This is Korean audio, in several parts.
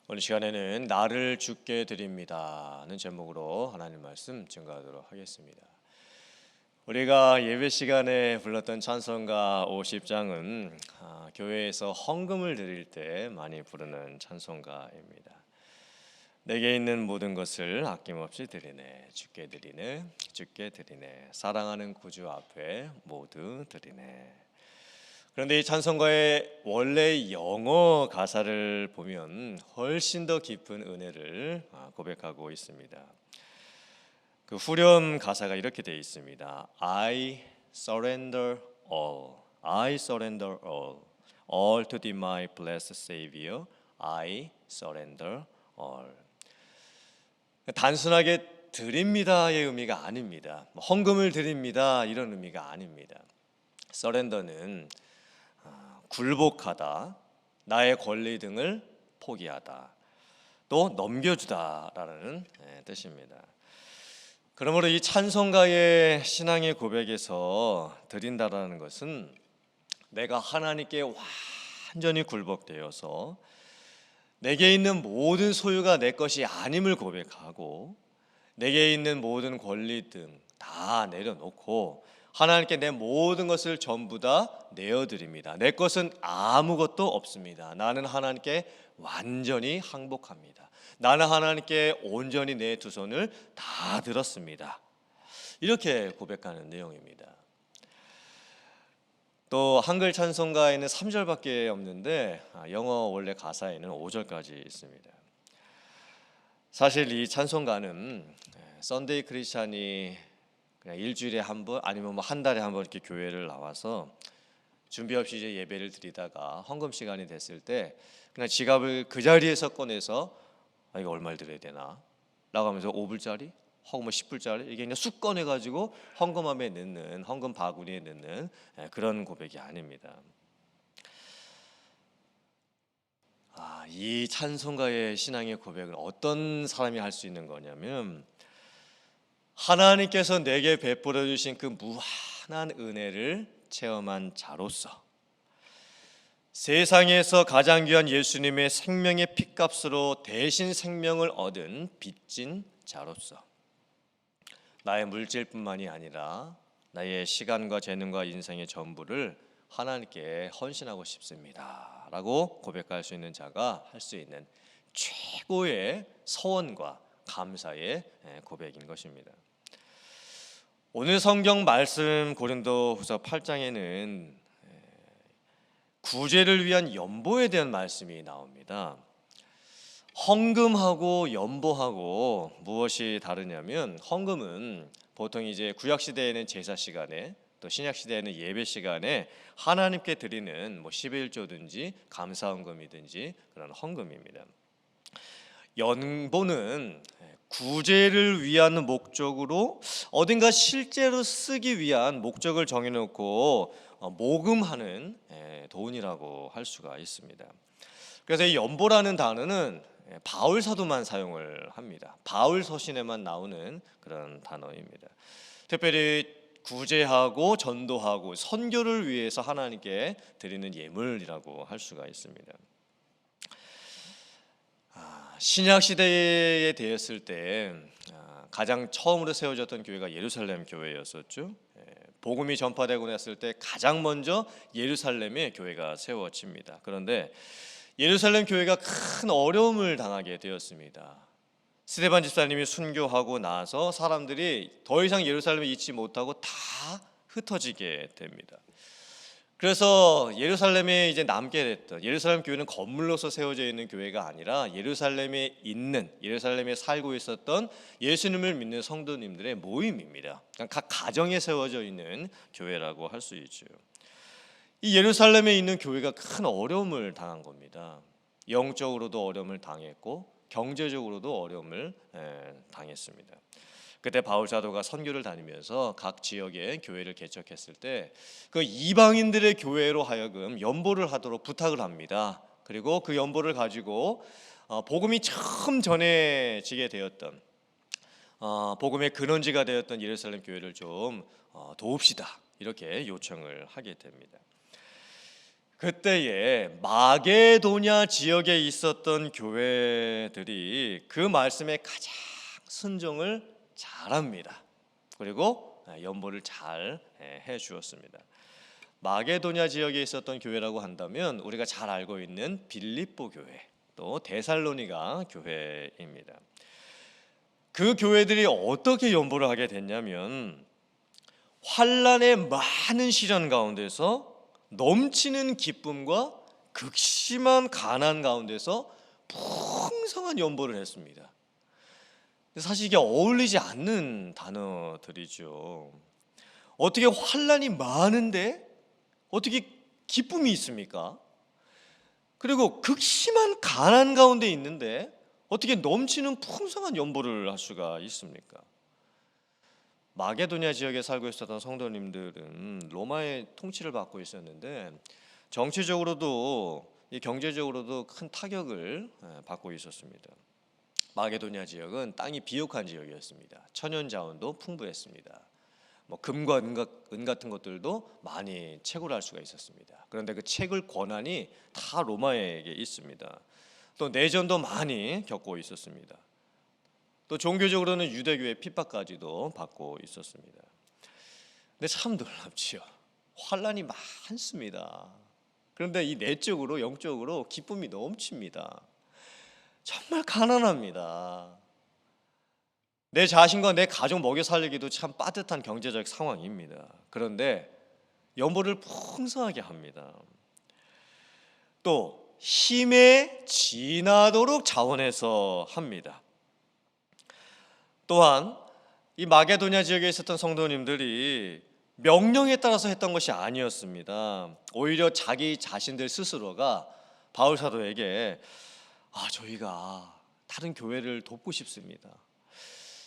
오늘 시간에는 나를 주께 드립니다는 제목으로 하나님 말씀 증거하도록 하겠습니다. 우리가 예배 시간에 불렀던 찬송가 50장은 교회에서 헌금을 드릴 때 많이 부르는 찬송가입니다. 내게 있는 모든 것을 아낌없이 드리네, 주께 드리네, 주께 드리네, 사랑하는 구주 앞에 모두 드리네. 그런데 이 찬송가의 원래 영어 가사를 보면 훨씬 더 깊은 은혜를 고백하고 있습니다. 그 후렴 가사가 이렇게 되어 있습니다. I surrender all, I surrender all, all to thee my blessed Savior, I surrender all. 단순하게 드립니다의 의미가 아닙니다. 헌금을 드립니다 이런 의미가 아닙니다. 서렌더는 굴복하다, 나의 권리 등을 포기하다, 또 넘겨주다라는 뜻입니다. 그러므로 이 찬송가의 신앙의 고백에서 드린다라는 것은 내가 하나님께 완전히 굴복되어서 내게 있는 모든 소유가 내 것이 아님을 고백하고 내게 있는 모든 권리 등 다 내려놓고 하나님께 내 모든 것을 전부 다 내어드립니다. 내 것은 아무것도 없습니다. 나는 하나님께 완전히 항복합니다. 나는 하나님께 온전히 내 두 손을 다 들었습니다. 이렇게 고백하는 내용입니다. 또 한글 찬송가에는 3절밖에 없는데 영어 원래 가사에는 5절까지 있습니다. 사실 이 찬송가는 썬데이 크리스찬이 그냥 일주일에 한 번 아니면 한 달에 한 번 이렇게 교회를 나와서 준비 없이 이제 예배를 드리다가 헌금 시간이 됐을 때 그냥 지갑을 그 자리에서 꺼내서 이거 얼마를 드려야 되나 라고 하면서 5불짜리 혹은 10불짜리 이게 그냥 쑥 꺼내가지고 헌금함에 넣는 헌금 바구니에 넣는 그런 고백이 아닙니다. 이 찬송가의 신앙의 고백은 어떤 사람이 할 수 있는 거냐면 하나님께서 내게 베풀어 주신 그 무한한 은혜를 체험한 자로서 세상에서 가장 귀한 예수님의 생명의 피값으로 대신 생명을 얻은 빚진 자로서 나의 물질뿐만이 아니라 나의 시간과 재능과 인생의 전부를 하나님께 헌신하고 싶습니다 라고 고백할 수 있는 자가 할 수 있는 최고의 서원과 감사의 고백인 것입니다. 오늘 성경 말씀 고린도후서 8장에는 구제를 위한 연보에 대한 말씀이 나옵니다. 헌금하고 연보하고 무엇이 다르냐면 헌금은 보통 이제 구약 시대에는 제사 시간에 또 신약 시대에는 예배 시간에 하나님께 드리는 11조든지 감사 헌금이든지 그런 헌금입니다. 연보는 구제를 위한 목적으로 어딘가 실제로 쓰기 위한 목적을 정해놓고 모금하는 돈이라고 할 수가 있습니다. 그래서 이 연보라는 단어는 바울 사도만 사용을 합니다. 바울 서신에만 나오는 그런 단어입니다. 특별히 구제하고 전도하고 선교를 위해서 하나님께 드리는 예물이라고 할 수가 있습니다. 신약 시대에 되었을 때 가장 처음으로 세워졌던 교회가 예루살렘 교회였었죠. 복음이 전파되고 났을 때 가장 먼저 예루살렘에 교회가 세워집니다. 그런데 예루살렘 교회가 큰 어려움을 당하게 되었습니다. 스데반 집사님이 순교하고 나서 사람들이 더 이상 예루살렘에 있지 못하고 다 흩어지게 됩니다. 그래서 예루살렘에 이제 남게 됐던 예루살렘 교회는 건물로서 세워져 있는 교회가 아니라 예루살렘에 있는 예루살렘에 살고 있었던 예수님을 믿는 성도님들의 모임입니다. 각 가정에 세워져 있는 교회라고 할 수 있죠. 이 예루살렘에 있는 교회가 큰 어려움을 당한 겁니다. 영적으로도 어려움을 당했고 경제적으로도 어려움을 당했습니다. 그때 바울 사도가 선교를 다니면서 각 지역에 교회를 개척했을 때 그 이방인들의 교회로 하여금 연보를 하도록 부탁을 합니다. 그리고 그 연보를 가지고 복음이 처음 전해지게 되었던 복음의 근원지가 되었던 예루살렘 교회를 좀 도웁시다 이렇게 요청을 하게 됩니다. 그때에 마게도냐 지역에 있었던 교회들이 그 말씀에 가장 순종을 잘합니다. 그리고 연보를 잘 해주었습니다. 마게도냐 지역에 있었던 교회라고 한다면 우리가 잘 알고 있는 빌립보 교회, 또 데살로니가 교회입니다. 그 교회들이 어떻게 연보를 하게 됐냐면 환난의 많은 시련 가운데서 넘치는 기쁨과 극심한 가난 가운데서 풍성한 연보를 했습니다. 사실 이게 어울리지 않는 단어들이죠. 어떻게 환난이 많은데 어떻게 기쁨이 있습니까? 그리고 극심한 가난 가운데 있는데 어떻게 넘치는 풍성한 연보를 할 수가 있습니까? 마게도냐 지역에 살고 있었던 성도님들은 로마의 통치를 받고 있었는데 정치적으로도 경제적으로도 큰 타격을 받고 있었습니다. 마게도냐 지역은 땅이 비옥한 지역이었습니다. 천연 자원도 풍부했습니다. 금과 은 같은 것들도 많이 채굴할 수가 있었습니다. 그런데 그 채굴 권한이 다 로마에게 있습니다. 또 내전도 많이 겪고 있었습니다. 또 종교적으로는 유대교의 핍박까지도 받고 있었습니다. 근데 참 놀랍지요. 환난이 많습니다. 그런데 이 내적으로 영적으로 기쁨이 넘칩니다. 정말 가난합니다. 내 자신과 내 가족 먹여 살리기도 참 빠듯한 경제적 상황입니다. 그런데 연보를 풍성하게 합니다. 또 힘에 지나도록 자원해서 합니다. 또한 이 마게도냐 지역에 있었던 성도님들이 명령에 따라서 했던 것이 아니었습니다. 오히려 자기 자신들 스스로가 바울 사도에게 저희가 다른 교회를 돕고 싶습니다.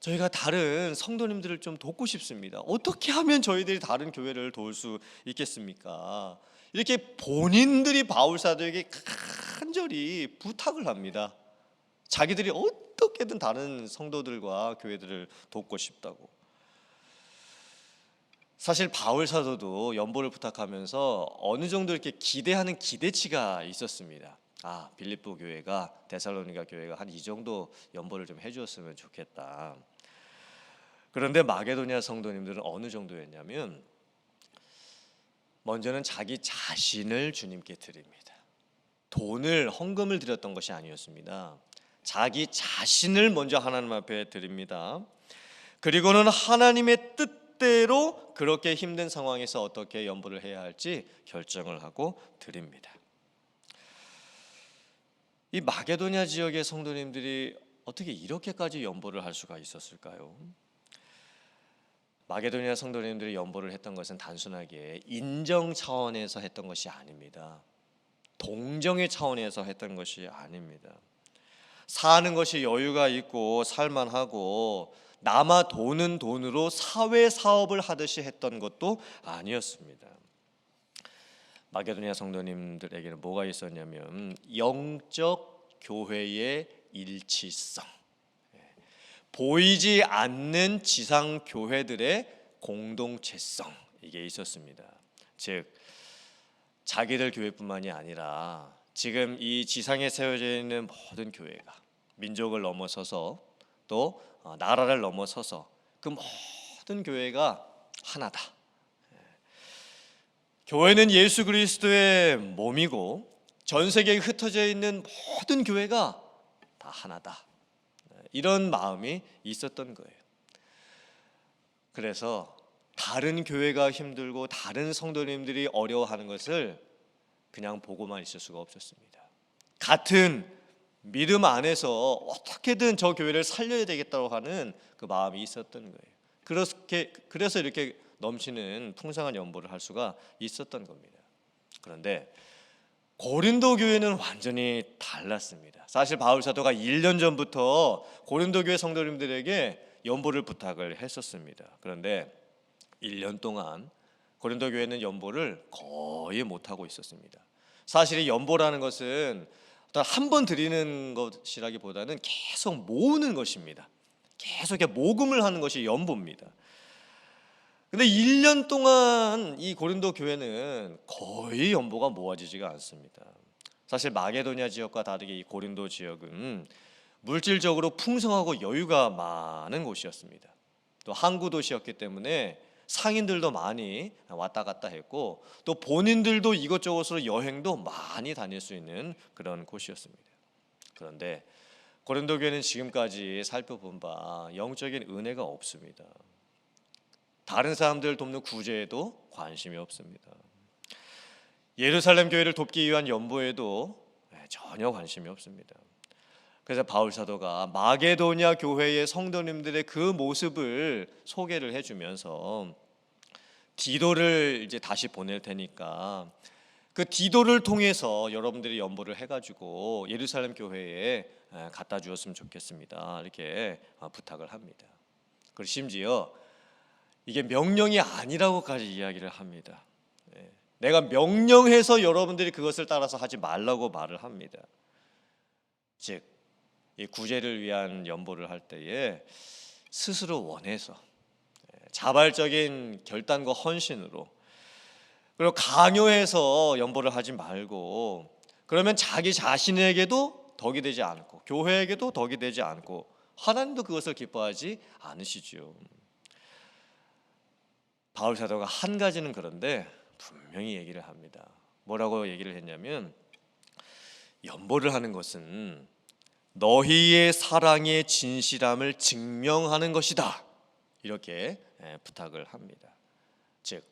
저희가 다른 성도님들을 좀 돕고 싶습니다. 어떻게 하면 저희들이 다른 교회를 도울 수 있겠습니까? 이렇게 본인들이 바울 사도에게 간절히 부탁을 합니다. 자기들이 어떻게든 다른 성도들과 교회들을 돕고 싶다고. 사실 바울 사도도 연보를 부탁하면서 어느 정도 이렇게 기대하는 기대치가 있었습니다. 빌립보 교회가, 데살로니가 교회가 한 이 정도 연보를 좀 해주었으면 좋겠다. 그런데 마게도냐 성도님들은 어느 정도였냐면 먼저는 자기 자신을 주님께 드립니다. 돈을, 헌금을 드렸던 것이 아니었습니다. 자기 자신을 먼저 하나님 앞에 드립니다. 그리고는 하나님의 뜻대로 그렇게 힘든 상황에서 어떻게 연보를 해야 할지 결정을 하고 드립니다. 이 마게도냐 지역의 성도님들이 어떻게 이렇게까지 연보를 할 수가 있었을까요? 마게도냐 성도님들이 연보를 했던 것은 단순하게 인정 차원에서 했던 것이 아닙니다. 동정의 차원에서 했던 것이 아닙니다. 사는 것이 여유가 있고 살만하고 남아 도는 돈으로 사회 사업을 하듯이 했던 것도 아니었습니다. 마게도냐 성도님들에게는 뭐가 있었냐면 영적 교회의 일치성, 보이지 않는 지상 교회들의 공동체성, 이게 있었습니다. 즉 자기들 교회뿐만이 아니라 지금 이 지상에 세워져 있는 모든 교회가 민족을 넘어서서 또 나라를 넘어서서 그 모든 교회가 하나다. 교회는 예수 그리스도의 몸이고 전 세계에 흩어져 있는 모든 교회가 다 하나다. 이런 마음이 있었던 거예요. 그래서 다른 교회가 힘들고 다른 성도님들이 어려워하는 것을 그냥 보고만 있을 수가 없었습니다. 같은 믿음 안에서 어떻게든 저 교회를 살려야 되겠다고 하는 그 마음이 있었던 거예요. 그래서 이렇게 넘치는 풍성한 연보를 할 수가 있었던 겁니다. 그런데 고린도 교회는 완전히 달랐습니다. 사실 바울 사도가 1년 전부터 고린도 교회 성도님들에게 연보를 부탁을 했었습니다. 그런데 1년 동안 고린도 교회는 연보를 거의 못하고 있었습니다. 사실 이 연보라는 것은 한 번 드리는 것이라기보다는 계속 모으는 것입니다. 계속 이렇게 모금을 하는 것이 연보입니다. 근데 1년 동안 이 고린도 교회는 거의 연보가 모아지지가 않습니다. 사실 마게도냐 지역과 다르게 이 고린도 지역은 물질적으로 풍성하고 여유가 많은 곳이었습니다. 또 항구 도시였기 때문에 상인들도 많이 왔다 갔다 했고, 또 본인들도 이것저것으로 여행도 많이 다닐 수 있는 그런 곳이었습니다. 그런데 고린도 교회는 지금까지 살펴본 바 영적인 은혜가 없습니다. 다른 사람들 돕는 구제에도 관심이 없습니다. 예루살렘 교회를 돕기 위한 연보에도 전혀 관심이 없습니다. 그래서 바울 사도가 마게도냐 교회의 성도님들의 그 모습을 소개를 해주면서 디도를 이제 다시 보낼 테니까 그 디도를 통해서 여러분들이 연보를 해가지고 예루살렘 교회에 갖다 주었으면 좋겠습니다. 이렇게 부탁을 합니다. 그리고 심지어 이게 명령이 아니라고까지 이야기를 합니다. 내가 명령해서 여러분들이 그것을 따라서 하지 말라고 말을 합니다. 즉, 이 구제를 위한 연보를 할 때에 스스로 원해서 자발적인 결단과 헌신으로, 그리고 강요해서 연보를 하지 말고, 그러면 자기 자신에게도 덕이 되지 않고 교회에게도 덕이 되지 않고 하나님도 그것을 기뻐하지 않으시죠. 바울 사도가 한 가지는 그런데 분명히 얘기를 합니다. 뭐라고 얘기를 했냐면, 연보를 하는 것은 너희의 사랑의 진실함을 증명하는 것이다, 이렇게 부탁을 합니다. 즉,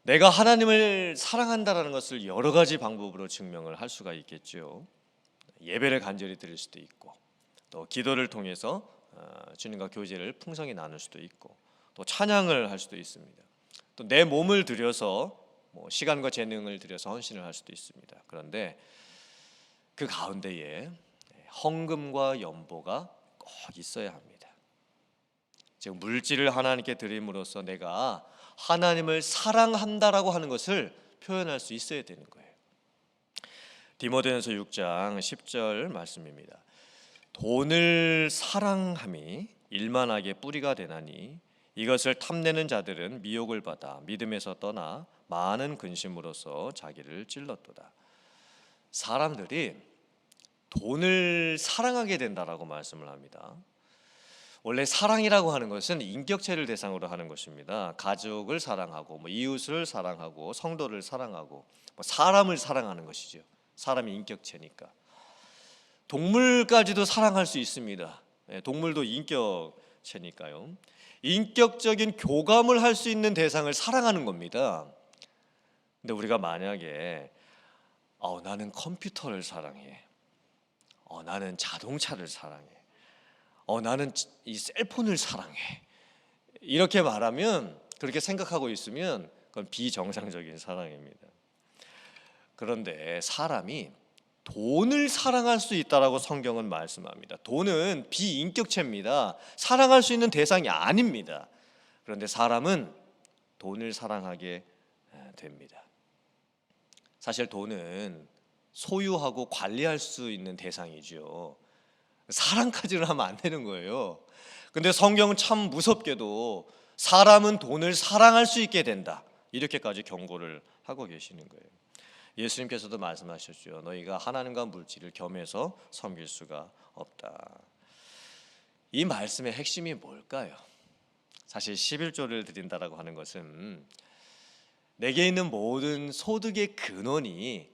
내가 하나님을 사랑한다라는 것을 여러 가지 방법으로 증명을 할 수가 있겠죠. 예배를 간절히 드릴 수도 있고, 또 기도를 통해서 주님과 교제를 풍성히 나눌 수도 있고, 또 찬양을 할 수도 있습니다. 또 내 몸을 들여서 시간과 재능을 들여서 헌신을 할 수도 있습니다. 그런데 그 가운데에 헌금과 연보가 꼭 있어야 합니다. 즉, 물질을 하나님께 드림으로써 내가 하나님을 사랑한다라고 하는 것을 표현할 수 있어야 되는 거예요. 디모데전서 6장 10절 말씀입니다. 돈을 사랑함이 일만하게 뿌리가 되나니 이것을 탐내는 자들은 미혹을 받아 믿음에서 떠나 많은 근심으로써 자기를 찔렀도다. 사람들이 돈을 사랑하게 된다라고 말씀을 합니다. 원래 사랑이라고 하는 것은 인격체를 대상으로 하는 것입니다. 가족을 사랑하고, 이웃을 사랑하고, 성도를 사랑하고, 사람을 사랑하는 것이죠. 사람이 인격체니까. 동물까지도 사랑할 수 있습니다. 동물도 인격체니까요. 인격적인 교감을 할 수 있는 대상을 사랑하는 겁니다. 근데 우리가 만약에 나는 컴퓨터를 사랑해, 나는 자동차를 사랑해, 나는 이 셀폰을 사랑해, 이렇게 말하면, 그렇게 생각하고 있으면 그건 비정상적인 사랑입니다. 그런데 사람이 돈을 사랑할 수 있다라고 성경은 말씀합니다. 돈은 비인격체입니다. 사랑할 수 있는 대상이 아닙니다. 그런데 사람은 돈을 사랑하게 됩니다. 사실 돈은 소유하고 관리할 수 있는 대상이죠. 사랑까지는 하면 안 되는 거예요. 근데 성경은 참 무섭게도 사람은 돈을 사랑할 수 있게 된다, 이렇게까지 경고를 하고 계시는 거예요. 예수님께서도 말씀하셨죠. 너희가 하나님과 물질을 겸해서 섬길 수가 없다. 이 말씀의 핵심이 뭘까요? 사실 11조를 드린다라고 하는 것은 내게 있는 모든 소득의 근원이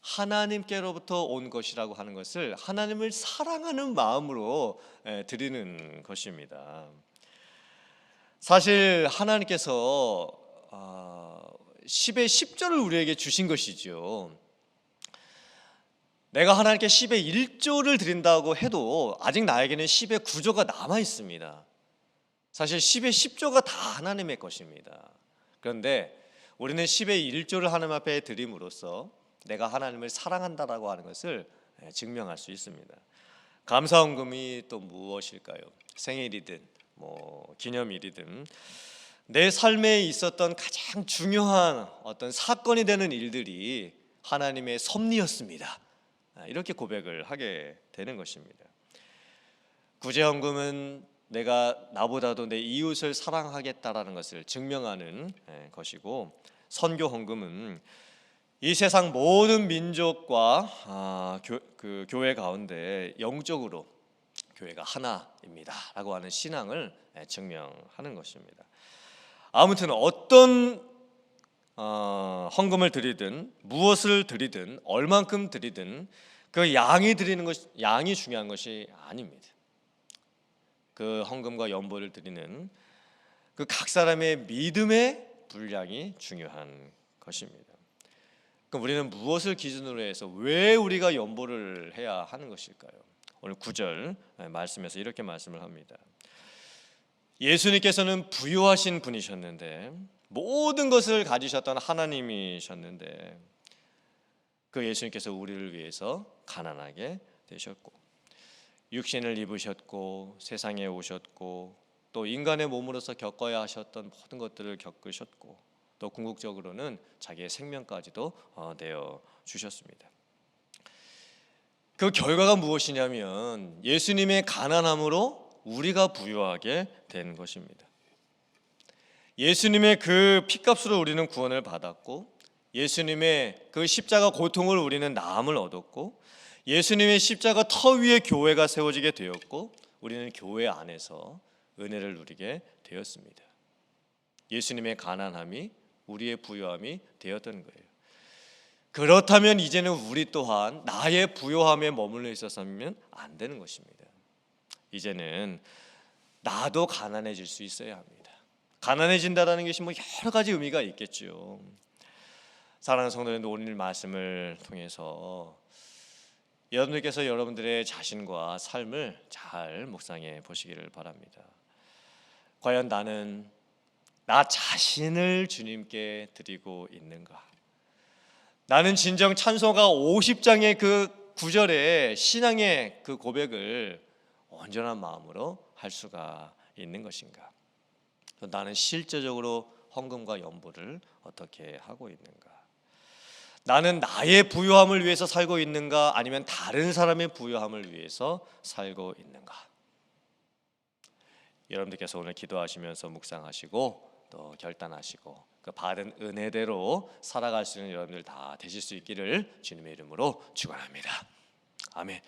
하나님께로부터 온 것이라고 하는 것을 하나님을 사랑하는 마음으로 드리는 것입니다. 사실 하나님께서 10의 10조를 우리에게 주신 것이죠. 내가 하나님께 10의 1조를 드린다고 해도 아직 나에게는 10의 9조가 남아 있습니다. 사실 10의 10조가 다 하나님의 것입니다. 그런데 우리는 10의 1조를 하나님 앞에 드림으로써 내가 하나님을 사랑한다라고 하는 것을 증명할 수 있습니다. 감사헌금이 또 무엇일까요? 생일이든 기념일이든 내 삶에 있었던 가장 중요한 어떤 사건이 되는 일들이 하나님의 섭리였습니다. 이렇게 고백을 하게 되는 것입니다. 구제헌금은 내가 나보다도 내 이웃을 사랑하겠다라는 것을 증명하는 것이고, 선교 헌금은 이 세상 모든 민족과 그 교회 가운데 영적으로 교회가 하나입니다라고 하는 신앙을 증명하는 것입니다. 아무튼 어떤 헌금을 드리든 무엇을 드리든 얼만큼 드리든 그 양이 중요한 것이 아닙니다. 그 헌금과 연보를 드리는 그 각 사람의 믿음의 분량이 중요한 것입니다. 그럼 우리는 무엇을 기준으로 해서 왜 우리가 연보를 해야 하는 것일까요? 오늘 9절 말씀에서 이렇게 말씀을 합니다. 예수님께서는 부유하신 분이셨는데, 모든 것을 가지셨던 하나님이셨는데, 그 예수님께서 우리를 위해서 가난하게 되셨고 육신을 입으셨고 세상에 오셨고 또 인간의 몸으로서 겪어야 하셨던 모든 것들을 겪으셨고 또 궁극적으로는 자기의 생명까지도 내어 주셨습니다. 그 결과가 무엇이냐면 예수님의 가난함으로 우리가 부유하게 된 것입니다. 예수님의 그 피값으로 우리는 구원을 받았고, 예수님의 그 십자가 고통을 우리는 나음을 얻었고, 예수님의 십자가 터 위에 교회가 세워지게 되었고, 우리는 교회 안에서 은혜를 누리게 되었습니다. 예수님의 가난함이 우리의 부유함이 되었던 거예요. 그렇다면 이제는 우리 또한 나의 부유함에 머물러 있어서는 안 되는 것입니다. 이제는 나도 가난해질 수 있어야 합니다. 가난해진다라는 것이 여러 가지 의미가 있겠죠. 사랑하는 성도님들, 오늘 말씀을 통해서 여러분들께서 여러분들의 자신과 삶을 잘 묵상해 보시기를 바랍니다. 과연 나는 나 자신을 주님께 드리고 있는가? 나는 진정 찬송가 50장의 그 9절의 신앙의 그 고백을 온전한 마음으로 할 수가 있는 것인가? 나는 실제적으로 헌금과 연보를 어떻게 하고 있는가? 나는 나의 부유함을 위해서 살고 있는가? 아니면 다른 사람의 부유함을 위해서 살고 있는가? 여러분들께서 오늘 기도하시면서 묵상하시고 또 결단하시고 그 받은 은혜대로 살아갈 수 있는 여러분들 다 되실 수 있기를 주님의 이름으로 축원합니다. 아멘.